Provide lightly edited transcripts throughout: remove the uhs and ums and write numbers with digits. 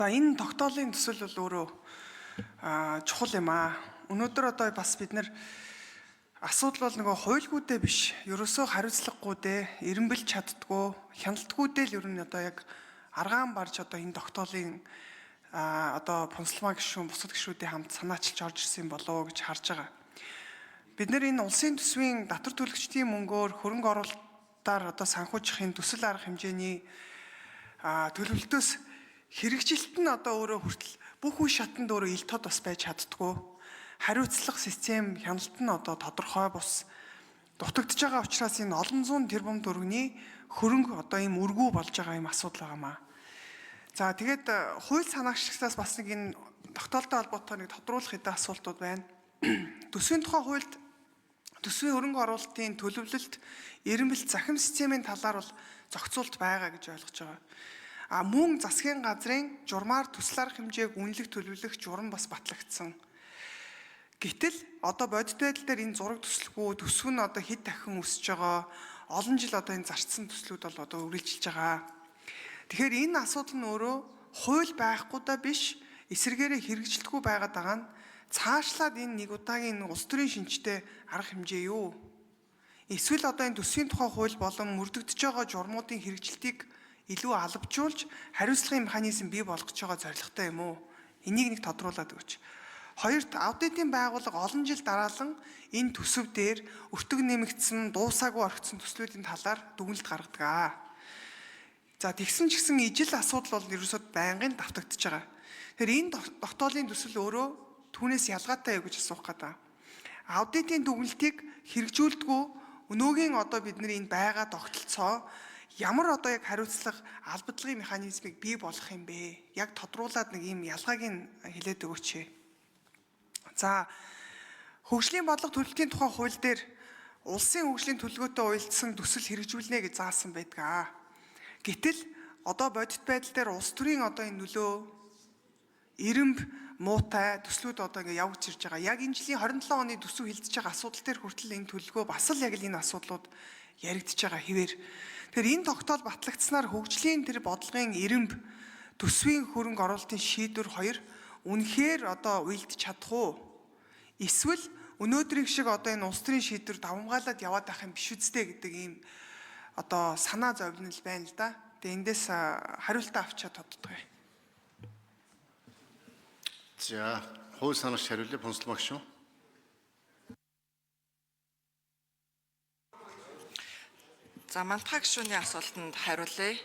За энэ тогтоолын төсөл бол өөрөө чухал юм аа. Өнөөдөр одоо бас бид нэр асуудал бол нөгөө хуйлгуудээ биш, ерөөсөө хариуцлагагүйдээ, эренбэл чаддгүй, хяналтгүйдээ л ер нь одоо яг аргаан барж одоо энэ тогтоолын одоо Пунсалмаа гишүүн, бусад гишүүдийн хамт санаачилж орж ирсэн болов уу гэж харж байгаа. Бид нэр энэ улсын төсвийн татвар төлөгчдийн мөнгөөр хөрөнгө оруулалтаар одоо санхүүжихын төсөл арга хэмжээний төлөвлөлтөөс хэрэгжилт нь одоо өөрөө хүртэл бүх үе шатанд өөрөө ил тод бас байж чаддгүй. Хариуцлага систем хяналт нь одоо тодорхой бус дутагдж байгаа учраас энэ олон зуун тэрбум төгрөгийн хөрөнгө одоо ийм өргүү болж байгаа юм асуудал байгаамаа. За тэгээд хууль санаагчдаас бас нэг энэ тогтоолтой холбоотой нэг тодруулах хэдэн асуултууд байна. Төсвийн тухай хуульд төсвийн хөрөнгө оруулалтын төлөвлөлт, эренбэлт захим системийн талаар бол зохицуулт байгаа гэж ойлгож байгаа. Мөн засгийн газрын журмаар төсөл арга хэмжээг үнэлэх төлөвлөх журам бас батлагдсан. Гэтэл одоо бодит байдал дээр энэ зураг төслгүй төсөв нь одоо хэд дахин өсөж байгаа, олон жил одоо энэ зарцсан төслүүд бол одоо үргэлжилж байгаа. Тэгэхээр энэ асуудал нь өөрөө хууль байхгүйдаа биш, эсэргээрээ хэрэгжилтгүй байгаад байгаа нь цаашлаад энэ нэг удаагийн улс төрийн шинжтэй арга хэмжээ юу? Эсвэл одоо энэ төсвийн тухай хууль болон мөрдөгдөж байгаа журмуудын хэрэгжилтийг илүү албажуулж хариуцлагын механизм бий болгож байгаа зорилготой юм уу? Энийг нэг тодруулаад өгч. Хоёрт аудитын байгууллага олон жил дараалан энэ төсөв дээр өртөг нэмэгдсэн, дуусаагүй орхисон төслүүдийн талаар дүгнэлт гаргадаг. За тэгсэн ч гэсэн ижил асуудал бол ерөөсөд байнгын давтагдж байгаа. Тэгэхээр энэ тогтоолын төсөл өөрөө түүнээс ялгаатай юу гэж асуух гэдэг. Аудитын дүгнэлтийг хэрэгжүүлдэггүй өнөөгийн одоо бидний энэ байгаа тогтолцоо ямар одоо яг хариуцлага албадлагын механизмыг бий болгох юм бэ? Яг тодруулаад нэг юм ялгааг нь хэлээд өгөөч. За хөгжлийн бодлого төлөлтийн тухай хууль дээр улсын хөгжлийн төлөвлөгөөтэй уялдсан төсөл хэрэгжүүлнэ гэж заасан байдаг. Гэтэл одоо бодит байдал дээр улс төрийн одоо энэ нөлөө эренб муутай төслүүд одоо ингээ явж ирж байгаа. Яг энэ жилийн 27 оны төсөв хилцэж байгаа асуудал дээр хүртэл энэ төлөвлөгөө бас л яг л энэ асуудлууд яригдж байгаа хэвээр. Тэгэхээр энэ тогтоол батлагдсанаар хөгжлийн тэр бодлогын эренб төсвийн хөрөнгө оруулалтын шийдвэр 2 үнэхээр одоо уйлдж чадах уу? Эсвэл өнөөдрийн шиг одоо энэ улс төрийн шийдвэр давмгаалаад яваад байх юм биш үстэй гэдэг ийм одоо санаа зовлонл байна л да. Тэгээ эндээс хариултаа авчаад тодтогё. За, хууль санаагч хариулъя, Пунсалмаа гишүүн. За Мантхаа гишүүний асуултанд хариулъя.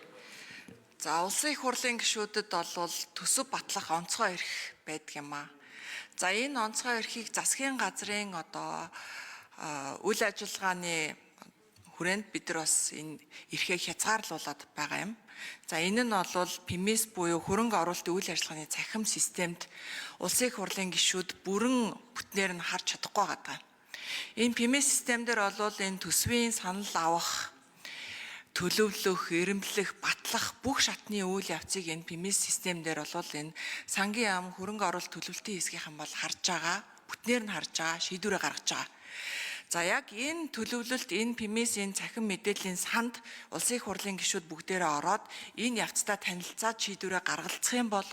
За улсын их хурлын гишүүдэд бол төсөв батлах онцгой эрх байдаг юм аа. За энэ онцгой эрхийг засгийн газрын одоо үйл ажиллагааны хүрээнд бид нар бас энэ эрхээ хязгаарлуулад байгаа юм. За энэ нь бол ПИМЭС буюу хөрөнгө оруулалтын үйл ажиллагааны цахим системд улсын их хурлын гишүүд бүрэн бүтнээр нь харж чадахгүй байгаа. Энэ ПИМЭС систем дээр бол энэ төсвийн санал авах, төлөвлөх, эренблэх, батлах бүх шатны үйл явцыг энэ ПИМЭС систем дээр бол энэ сангийн яам хөрөнгө оруулалт төлөвлөлтийн хэсгийнхэн бол харж байгаа, бүтнээр нь харж байгаа, шийдвэрээ гаргаж байгаа. За яг энэ төлөвлөлт, энэ ПИМЭС-ийн цахим мэдээллийн санд улсын их хурлын гишүүд бүгдээрээ ороод энэ явцдаа танилцаад шийдвэрээ гаргалцах юм бол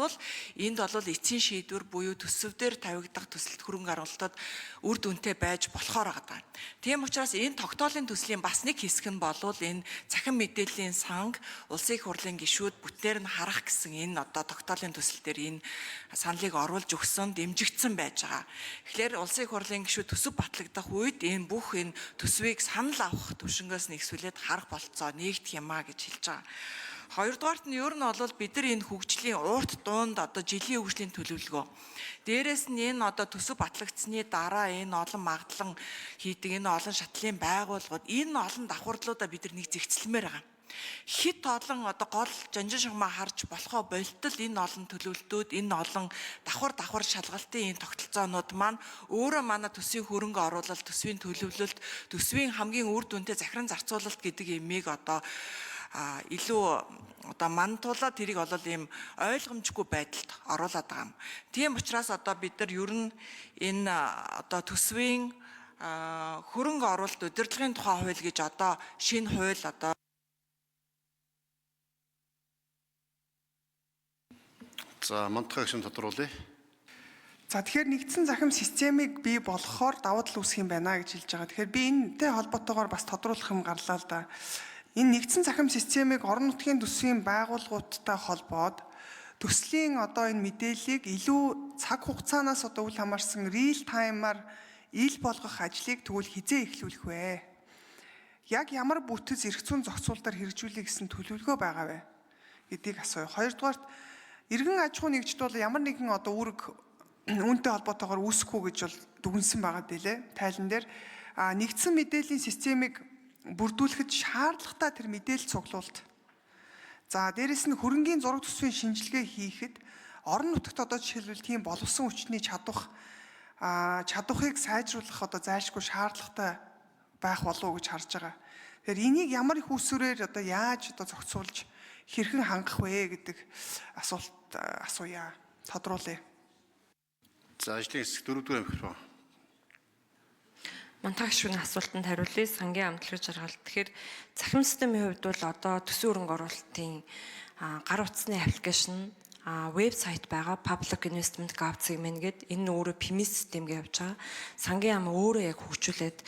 энд бол эцсийн шийдвэр буюу төсөв дээр тавигдах төсөлт хөрөнгө оруулалтад үр дүнтэй байж болохоор байгаа. Тийм учраас энэ тогтоолын төслийн бас нэг хэсэг нь бол энэ цахим мэдээллийн санг улсын их хурлын гишүүд бүтнээр нь харах гэсэн энэ одоо тогтоолын төсөл дээр энэ саналыг оруулж өгсөн, дэмжигдсэн байж байгаа. Тэгэхээр улсын их хурлын гишүүд төсөв батлагдах үед энэ бүх энэ төсвийг санал авах төвшнгөөс нэгсүүлээд харах болцоо нээгдэх юм а гэж хэлж байгаа. Хоёрдугаарт нь ер нь бол бид нар энэ хөгжлийн урт дунд одоо жилийн хөгжлийн төлөвлөгөө. Дээрээс нь энэ одоо төсөв батлагдсны дараа энэ олон магадлан хийдэг энэ олон шатлалын байгууллагууд энэ олон давхарлуудаа бид нар нэг зэгцлэмээр байгаа. Хит олон одоо гол жанжин шугамаа харж болохоо болтол энэ олон төлөвлөлтүүд, энэ олон давхар шалгалтын энэ тогтолцоонууд маань өөрөө манай төсвийн хөрөнгө оруулалт, төсвийн төлөвлөлт, төсвийн хамгийн үр дүнтэй захиран зарцуулалт гэдэг имийг одоо илүү одоо мандуулаад тэрийг бол ийм ойлгомжгүй байдалд оруулаад байгаа юм. Тийм учраас одоо бид нар ер нь энэ одоо төсвийн хөрөнгө оруулалт удирдлагын тухай хууль гэж одоо шинэ хууль одоо За Мантах гишүүн тодруулъя. За тэгэхээр нэгдсэн захим системийг бий болгохоор давуу тал үүсэх юм байна гэж хэлж байгаа. Тэгэхээр би энэтэй холбоотойгоор бас тодруулах юм гарлаа л да. Энэ нэгдсэн захим системийг орон нутгийн төсвийн байгууллагуудтай холбоод төслийн одоо энэ мэдээллийг илүү цаг хугацаанаас одоо үл хамаарсан real time-аар ил болгох ажлыг тэгвэл хизээ эхлүүлэх вэ? Яг ямар бүтэц эрх зүйн зохицуулалтаар хэрэгжүүлэх гэсэн төлөвлөгөө байгаа вэ гэдгийг асууя. Хоёрдугаарт иргэн аж ахуй нэгжид бол ямар нэгэн одоо үүрэг үүнтэй холбоотойгоор үүсэхгүй гэж бол дүгнсэн байгаа дээлээ. Тайлан дээр нэгдсэн мэдээллийн системийг бүрдүүлэхэд шаардлагатай тэр мэдээлэл цуглуулалт. За дээрэс нь хөрөнгийн зураг төсвийн шинжилгээ хийхэд орон нутагт одоо жишээлбэл тийм боловсон хүчний чадварыг сайжруулах одоо зайлшгүй шаардлагатай байх болов уу гэж харж байгаа. Тэгэхээр энийг ямар их усүрээр одоо яаж одоо зохицуулж хэрхэн хангах вэ гэдэг асуулт асууя. Тодруулъя. За ажлын хэсэг 4-р микрофон. Мантах гишүүний асуултанд хариулъя. Сангийн амтлагч жаргал. Тэгэхээр захим системийн хувьд бол одоо төсвийн хөрөнгө оруулалтын гар утасны аппликейшн вебсайт байгаа Public Investment Gov segment гэдэг энэ өөрөө PIMS систем гэж явж байгаа. Сангийн ам өөрөө яг хөгжүүлээд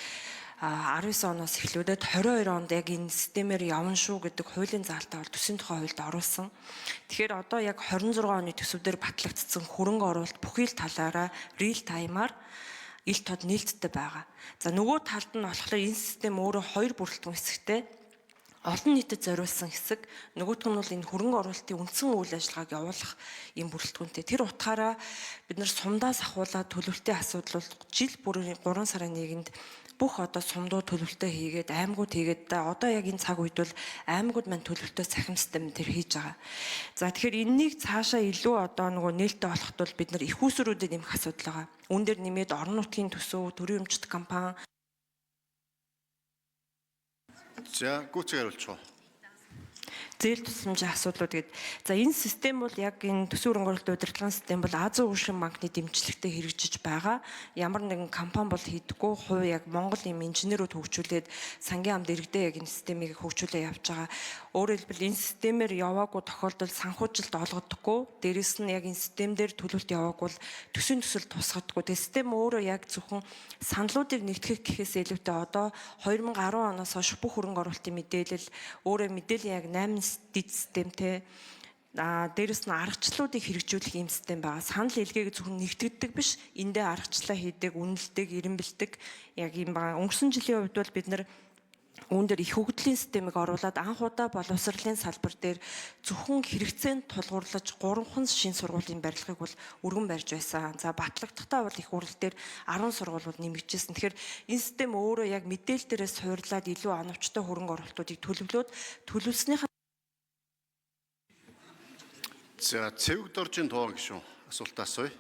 19 оноос эхлүүлээд 22 онд яг энэ системээр явна шүү гэдэг хуулийн заалтаа бол төсвийн тухай хуульд оруулсан. Тэгэхээр одоо яг 26 оны төсөвдөр батлагдсан хөрөнгө оруулалт бүхий л талаараа real time-аар ил тод нээлттэй байгаа. За нөгөө талд нь болохоор энэ систем өөрөө хоёр бүрэлдэхүүн хэсэгтэй. Олон нийтэд зориулсан хэсэг, нөгөөх нь бол энэ хөрөнгө оруулалтын үндсэн үйл ажиллагааг явуулах юм бүрэлдэхүүнтэй. Тэр утгаараа бид нар сумдаас ахуулаад төлөвлөлтийн асуудал бол жил бүрийн 3 сарын 1-нд бүх одоо сумдууд төлөвлөлтөө хийгээд аймагуд хийгээд одоо яг энэ цаг үед бол аймагуд маань төлөвлөлтөө цахим систем тэр хийж байгаа. За тэгэхээр энэнийг цаашаа илүү одоо нөгөө нээлттэй болоход бол бид нар их усрүүдэд нэмэх асуудал байгаа. Үүн дээр нэмээд орон нутгийн төсөв, төрийн өмчт компани. За гүйцэг хариулчих уу. Зээл тусламжийн асуудлууд гээд за энэ систем бол яг энэ төсвийн хөрөнгө оруулалтын удирдлагын систем бол Азийн уушин банкны дэмжлэгтэй хэрэгжиж байгаа. Ямар нэгэн компани бол хийдэггүй, хувь яг Монгол юм инженерүүд хөгжүүлээд сангийн амд иргэдээ яг энэ системийг хөгжүүлээ явж байгаа. Өөрөөр хэлбэл энэ системээр яваагүй тохиолдолд санхүүжилт олгодоггүй. Дээрэс нь яг энэ системээр төлөвлөлт яваагүй бол төсвийн төсөл тусгадаггүй. Тэгээ систем өөрөө яг зөвхөн саналуудыг нэгтгэх гэхээс илүүтэй одоо 2010 оноос хойш бүх хөрөнгө оруулалтын мэдээлэл өөрөө мэдээллийн яг 8 дид системтэй дээрэс нь аргачлалуудыг хэрэгжүүлэх юм систем байгаа. Санал илгээг зөвхөн нэгтгэдэг биш, эндээ аргачлалаа хийдэг, үнэлдэг, ирэмбэлдэг яг юм байгаа. Өнгөрсөн жилийн хувьд бол бид нар үүн дээр их хөгжлийн системийг оруулаад анх удаа боловсролын салбар дээр зөвхөн хэрэгцээнд тулгуурлаж 3 шин сургуулийн барилгыг бол өргөн барьж байсан. За батлагдахтаа бол их урал дээр 10 сургууль бол нэмэгдсэн. Тэгэхээр энэ систем өөрөө яг мэдээлэл дээрээс суурлаад илүү оновчтой хөрөнгө оруулалтуудыг төлөвлөөд төлөвлөснийхаа За цэвэг доржийн тоо гишүүн асуултаа асууя.